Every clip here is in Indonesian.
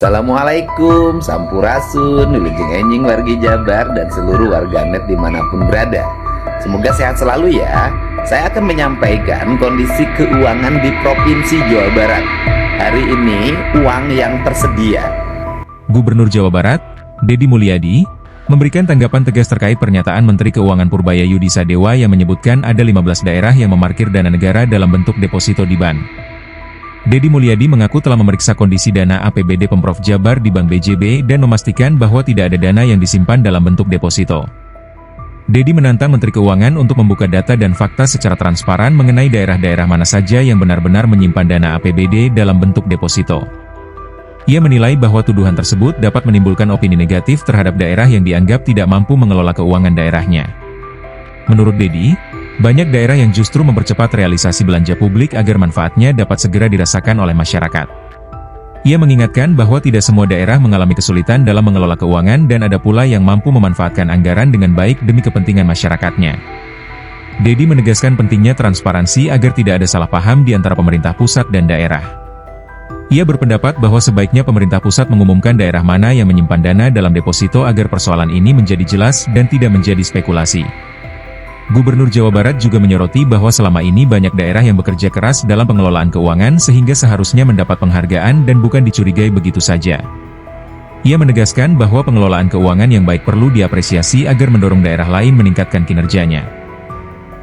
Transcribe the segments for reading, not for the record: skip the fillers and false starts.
Assalamualaikum, Sampurasun, Wilujeng Enjing wargi Jabar dan seluruh warganet dimanapun berada. Semoga sehat selalu ya. Saya akan menyampaikan kondisi keuangan di Provinsi Jawa Barat. Hari ini uang yang tersedia. Gubernur Jawa Barat, Deddy Mulyadi, memberikan tanggapan tegas terkait pernyataan Menteri Keuangan Purbaya-Yudi Sadewa yang menyebutkan ada 15 daerah yang memarkir dana negara dalam bentuk deposito di BAN. Deddy Mulyadi mengaku telah memeriksa kondisi dana APBD Pemprov Jabar di Bank BJB dan memastikan bahwa tidak ada dana yang disimpan dalam bentuk deposito. Deddy menantang Menteri Keuangan untuk membuka data dan fakta secara transparan mengenai daerah-daerah mana saja yang benar-benar menyimpan dana APBD dalam bentuk deposito. Ia menilai bahwa tuduhan tersebut dapat menimbulkan opini negatif terhadap daerah yang dianggap tidak mampu mengelola keuangan daerahnya. Menurut Deddy, banyak daerah yang justru mempercepat realisasi belanja publik agar manfaatnya dapat segera dirasakan oleh masyarakat. Ia mengingatkan bahwa tidak semua daerah mengalami kesulitan dalam mengelola keuangan dan ada pula yang mampu memanfaatkan anggaran dengan baik demi kepentingan masyarakatnya. Deddy menegaskan pentingnya transparansi agar tidak ada salah paham di antara pemerintah pusat dan daerah. Ia berpendapat bahwa sebaiknya pemerintah pusat mengumumkan daerah mana yang menyimpan dana dalam deposito agar persoalan ini menjadi jelas dan tidak menjadi spekulasi. Gubernur Jawa Barat juga menyoroti bahwa selama ini banyak daerah yang bekerja keras dalam pengelolaan keuangan sehingga seharusnya mendapat penghargaan dan bukan dicurigai begitu saja. Ia menegaskan bahwa pengelolaan keuangan yang baik perlu diapresiasi agar mendorong daerah lain meningkatkan kinerjanya.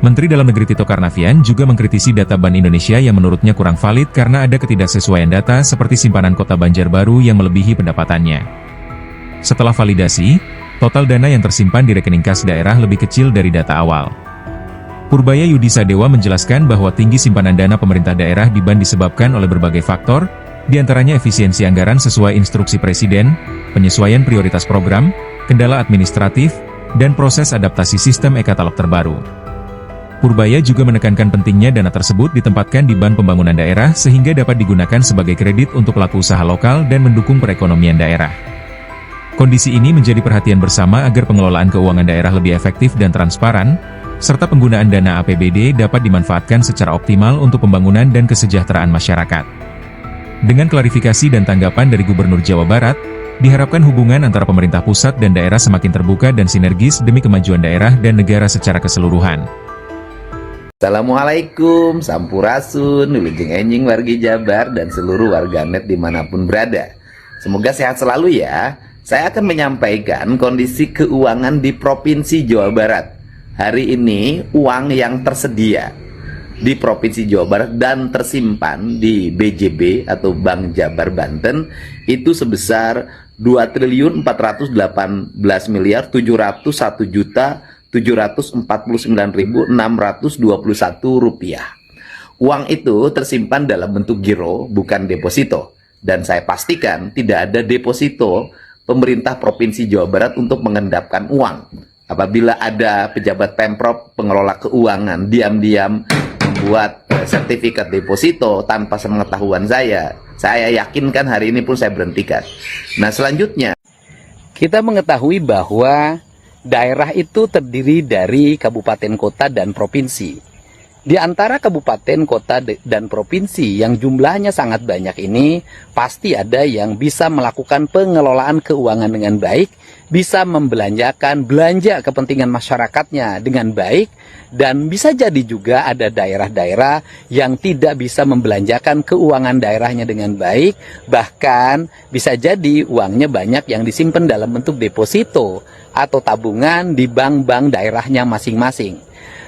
Menteri Dalam Negeri Tito Karnavian juga mengkritisi data Bank Indonesia yang menurutnya kurang valid karena ada ketidaksesuaian data seperti simpanan kota Banjarbaru yang melebihi pendapatannya. Setelah validasi, total dana yang tersimpan di rekening kas daerah lebih kecil dari data awal. Purbaya-Yudi Sadewa menjelaskan bahwa tinggi simpanan dana pemerintah daerah di BAN disebabkan oleh berbagai faktor, diantaranya efisiensi anggaran sesuai instruksi Presiden, penyesuaian prioritas program, kendala administratif, dan proses adaptasi sistem e-katalog terbaru. Purbaya juga menekankan pentingnya dana tersebut ditempatkan di BAN pembangunan daerah sehingga dapat digunakan sebagai kredit untuk pelaku usaha lokal dan mendukung perekonomian daerah. Kondisi ini menjadi perhatian bersama agar pengelolaan keuangan daerah lebih efektif dan transparan, serta penggunaan dana APBD dapat dimanfaatkan secara optimal untuk pembangunan dan kesejahteraan masyarakat. Dengan klarifikasi dan tanggapan dari Gubernur Jawa Barat, diharapkan hubungan antara pemerintah pusat dan daerah semakin terbuka dan sinergis demi kemajuan daerah dan negara secara keseluruhan. Assalamualaikum, Sampurasun, Wilujeng Enjing wargi Jabar dan seluruh warganet dimanapun berada. Semoga sehat selalu ya. Saya akan menyampaikan kondisi keuangan di Provinsi Jawa Barat. Hari ini uang yang tersedia di Provinsi Jawa Barat dan tersimpan di BJB atau Bank Jabar Banten itu sebesar 2.418.701.749.621 rupiah. Uang itu tersimpan dalam bentuk giro, bukan deposito. Dan saya pastikan tidak ada deposito pemerintah Provinsi Jawa Barat untuk mengendapkan uang. Apabila ada pejabat Pemprov pengelola keuangan diam-diam membuat sertifikat deposito tanpa sepengetahuan saya yakinkan hari ini pun saya berhentikan. Nah, selanjutnya kita mengetahui bahwa daerah itu terdiri dari kabupaten, kota, dan provinsi. Di antara kabupaten, kota, dan provinsi yang jumlahnya sangat banyak ini, pasti ada yang bisa melakukan pengelolaan keuangan dengan baik, bisa membelanjakan belanja kepentingan masyarakatnya dengan baik, dan bisa jadi juga ada daerah-daerah yang tidak bisa membelanjakan keuangan daerahnya dengan baik, bahkan bisa jadi uangnya banyak yang disimpan dalam bentuk deposito atau tabungan di bank-bank daerahnya masing-masing.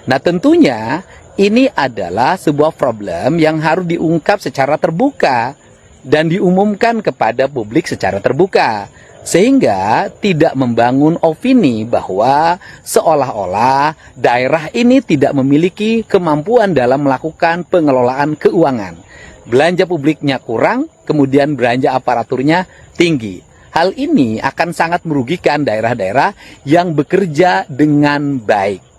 Nah, tentunya ini adalah sebuah problem yang harus diungkap secara terbuka dan diumumkan kepada publik secara terbuka, sehingga tidak membangun opini bahwa seolah-olah daerah ini tidak memiliki kemampuan dalam melakukan pengelolaan keuangan. Belanja publiknya kurang, kemudian belanja aparaturnya tinggi. Hal ini akan sangat merugikan daerah-daerah yang bekerja dengan baik.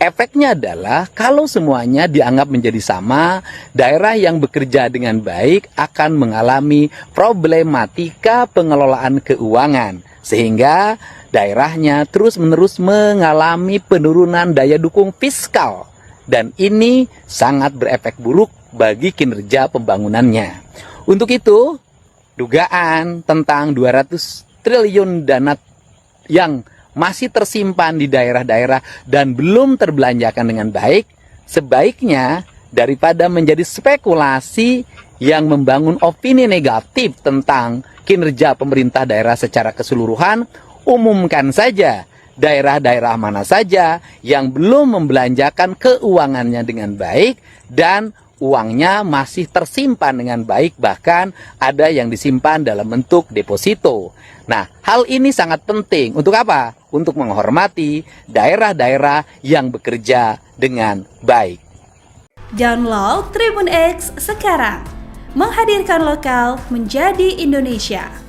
Efeknya adalah kalau semuanya dianggap menjadi sama, daerah yang bekerja dengan baik akan mengalami problematika pengelolaan keuangan, sehingga daerahnya terus-menerus mengalami penurunan daya dukung fiskal, dan ini sangat berefek buruk bagi kinerja pembangunannya. Untuk itu, dugaan tentang 200 triliun dana yang masih tersimpan di daerah-daerah dan belum terbelanjakan dengan baik, sebaiknya daripada menjadi spekulasi yang membangun opini negatif tentang kinerja pemerintah daerah secara keseluruhan, umumkan saja daerah-daerah mana saja yang belum membelanjakan keuangannya dengan baik dan uangnya masih tersimpan dengan baik, bahkan ada yang disimpan dalam bentuk deposito. Nah, hal ini sangat penting. Untuk apa? Untuk menghormati daerah-daerah yang bekerja dengan baik. Download Tribun X sekarang. Menghadirkan lokal menjadi Indonesia.